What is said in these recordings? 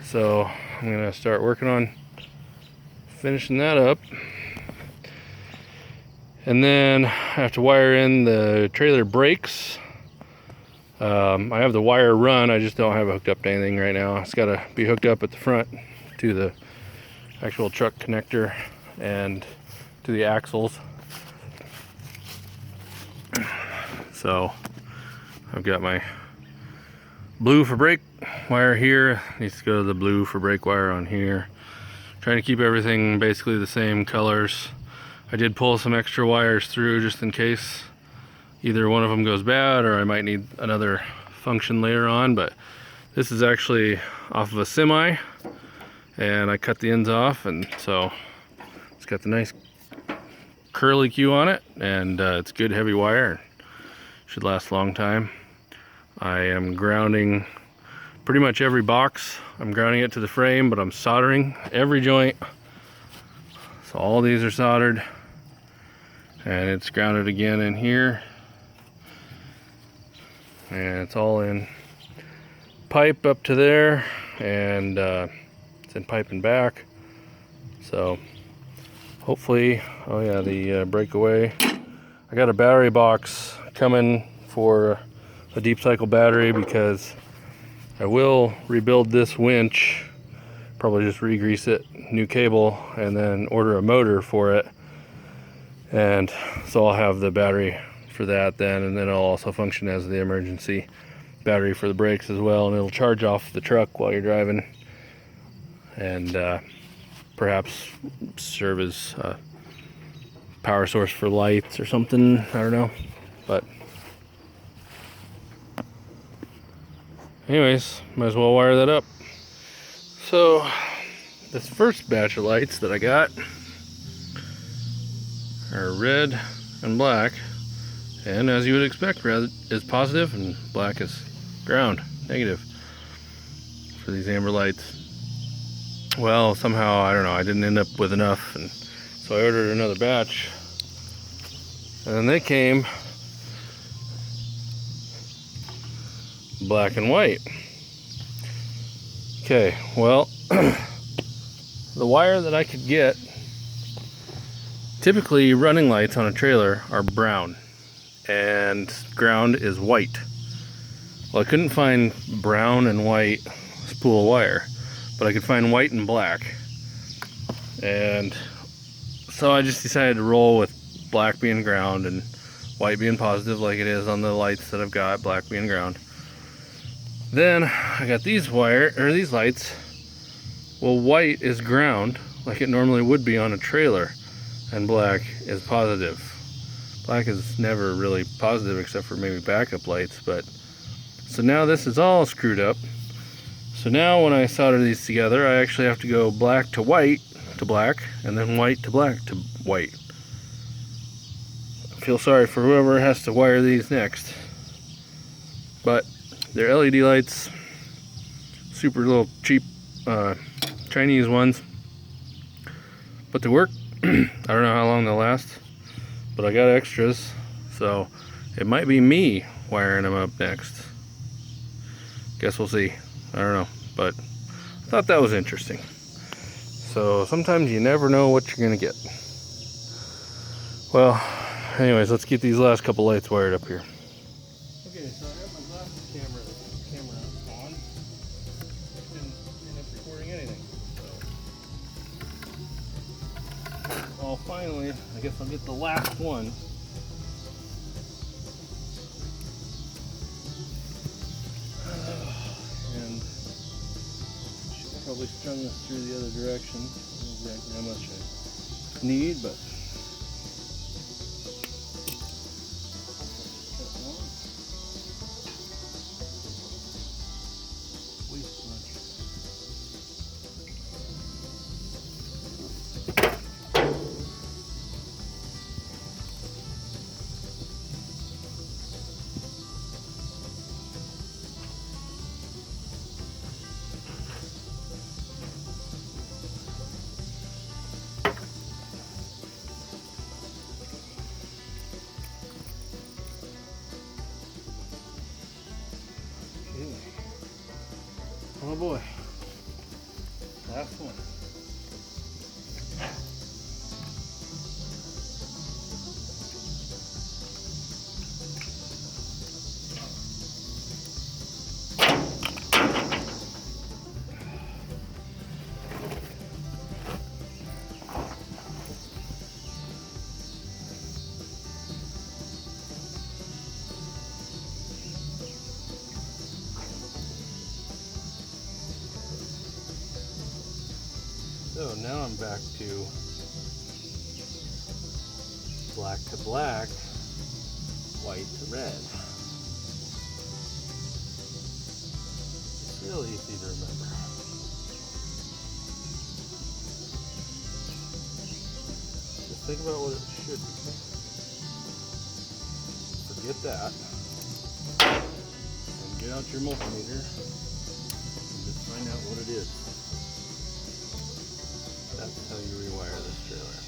So I'm gonna start working on finishing that up, and then I have to wire in the trailer brakes. I have the wire run, I just don't have it hooked up to anything right now. It's got to be hooked up at the front to the actual truck connector and to the axles. So I've got my blue for brake wire here, needs to go to the blue for brake wire on here. Trying to keep everything basically the same colors. I did pull some extra wires through just in case either one of them goes bad or I might need another function later on, but this is actually off of a semi and I cut the ends off, and so it's got the nice curly Q on it, and it's good heavy wire, should last a long time. I am grounding pretty much every box. I'm grounding it to the frame, but I'm soldering every joint. So all these are soldered, and it's grounded again in here, and it's all in pipe up to there, and it's in pipe and back. So hopefully, oh yeah, the breakaway. I got a battery box coming for a deep cycle battery because I will rebuild this winch, probably just re-grease it, new cable, and then order a motor for it. And so I'll have the battery for that then, and then it'll also function as the emergency battery for the brakes as well, and it'll charge off the truck while you're driving, and perhaps serve as a power source for lights or something, I don't know. But anyways, might as well wire that up. So this first batch of lights that I got are red and black, and as you would expect, red is positive and black is ground, negative, for these amber lights. Well, somehow, I don't know, I didn't end up with enough, and so I ordered another batch, and then they came black and white. Okay, well, the wire that I could get, typically running lights on a trailer are brown and ground is white. Well, I couldn't find brown and white spool of wire, but I could find white and black, and so I just decided to roll with black being ground and white being positive, like it is on the lights that I've got, black being ground. Then I got these these lights. Well, white is ground like it normally would be on a trailer, and black is positive. Black is never really positive except for maybe backup lights, but so now this is all screwed up. So now when I solder these together, I actually have to go black to white to black, and then white to black to white. I feel sorry for whoever has to wire these next, but they're LED lights, super little cheap Chinese ones, but they work. I don't know how long they'll last, but I got extras, so it might be me wiring them up next. Guess we'll see. I don't know, but I thought that was interesting. So sometimes you never know what you're gonna get. Well, anyways, let's get these last couple lights wired up here. Okay, so I have my glasses camera on. Didn't end up recording anything. So, well, finally, I guess I'll get the last one. And should probably strung this through the other direction. I don't know exactly how much I need, but Oh boy. Last one. So now I'm back to black to black, white to red. It's real easy to remember. Just think about what it should be. Forget that. And get out your multimeter and just find out what it is. That's how you rewire this trailer.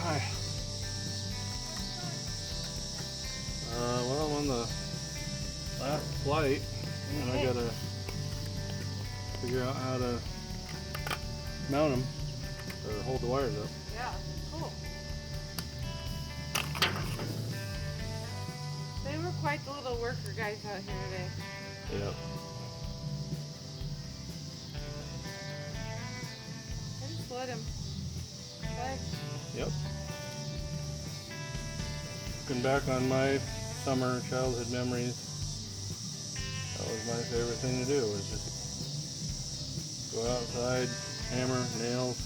Hi. Well, I'm on the last flight, and I gotta figure out how to mount them or hold the wires up. Yeah, cool. They were quite the little worker guys out here today. Yep. I just let him. Bye. Yep. Looking back on my summer childhood memories, that was my favorite thing to do, was just go outside, hammer, nails.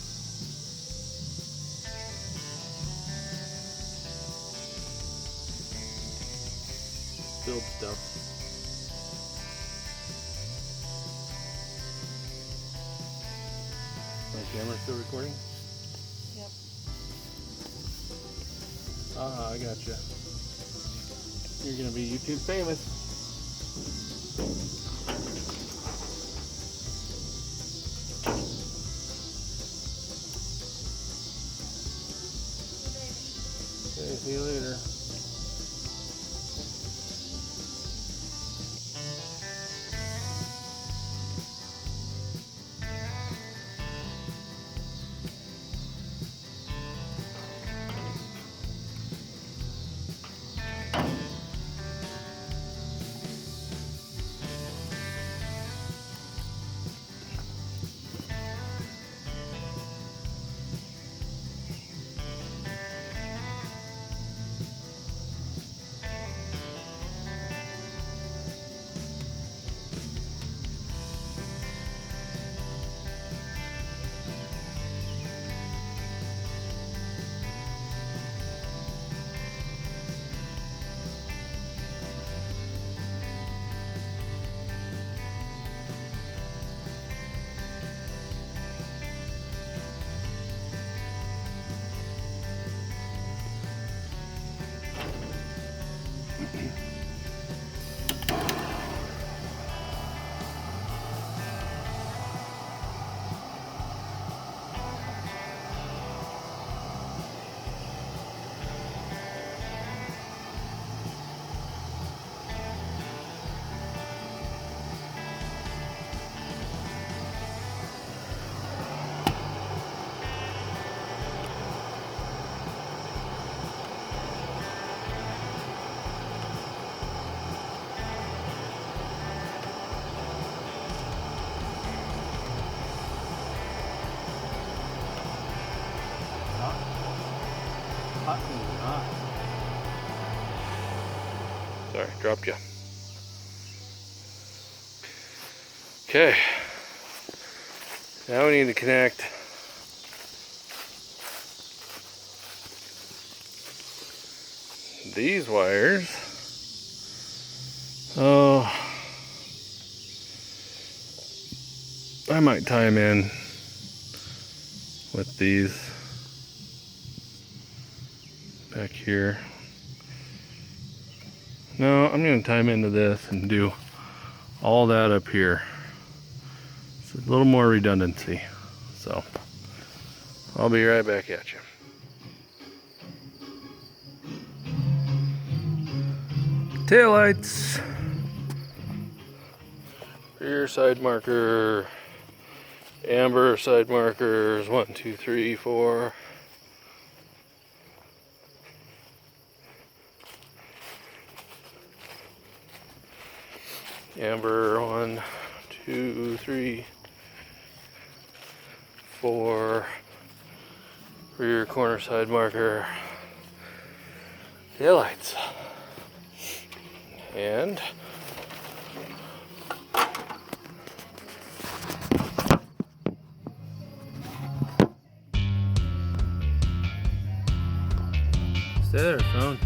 Build stuff. My camera still recording? Yep. Ah, I gotcha. You're gonna be YouTube famous. Okay, see you later. Hot and hot. Sorry, dropped you. Okay, now we need to connect these wires. Oh, I might tie them in with these back here. No, I'm going to tie them into this and do all that up here. It's a little more redundancy. So, I'll be right back at you. Taillights. Rear side marker. Amber side markers. 1, 2, 3, 4. Amber 1, 2, 3, 4. Rear corner side marker. Taillights. And stay there, phone.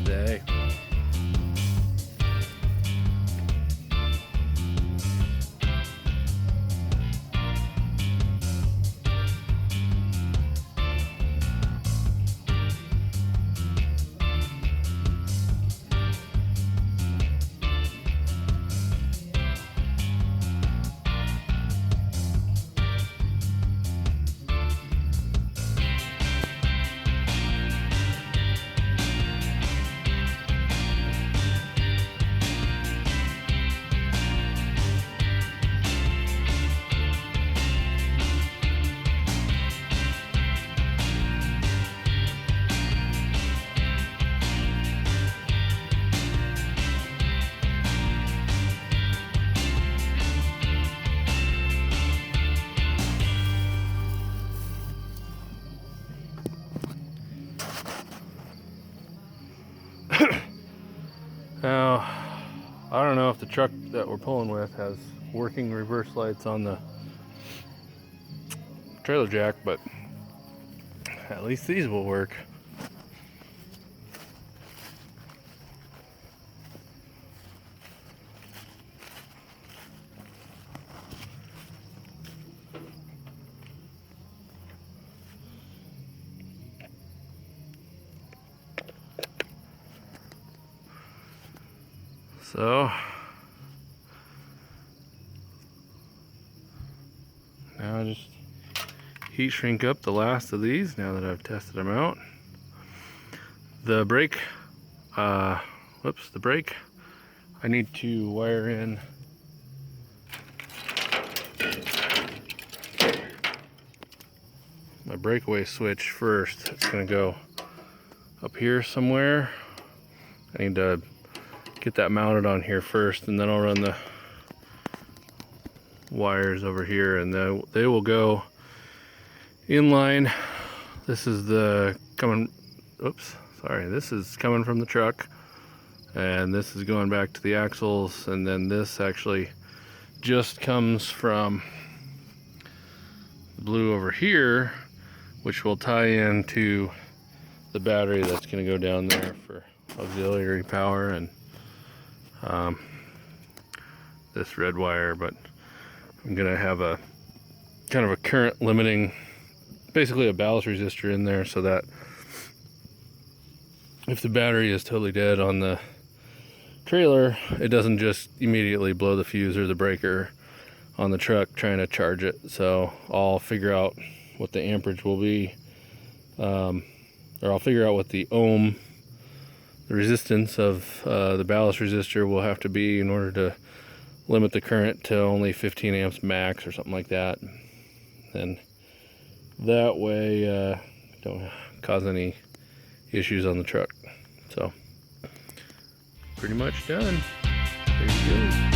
Stay. Now, I don't know if the truck that we're pulling with has working reverse lights on the trailer jack, but at least these will work. So now I just heat shrink up the last of these now that I've tested them out. The brake, the brake, I need to wire in my breakaway switch first. It's gonna go up here somewhere. I need to get that mounted on here first, and then I'll run the wires over here, and then they will go in line. This is the this is coming from the truck, and this is going back to the axles, and then this actually just comes from the blue over here, which will tie into the battery that's going to go down there for auxiliary power, and this red wire. But I'm gonna have a kind of a current limiting, basically a ballast resistor in there, so that if the battery is totally dead on the trailer, it doesn't just immediately blow the fuse or the breaker on the truck trying to charge it. So I'll figure out what the amperage will be, or I'll figure out what the ohm, the resistance of the ballast resistor will have to be in order to limit the current to only 15 amps max or something like that. And that way don't cause any issues on the truck. So pretty much done. There you go.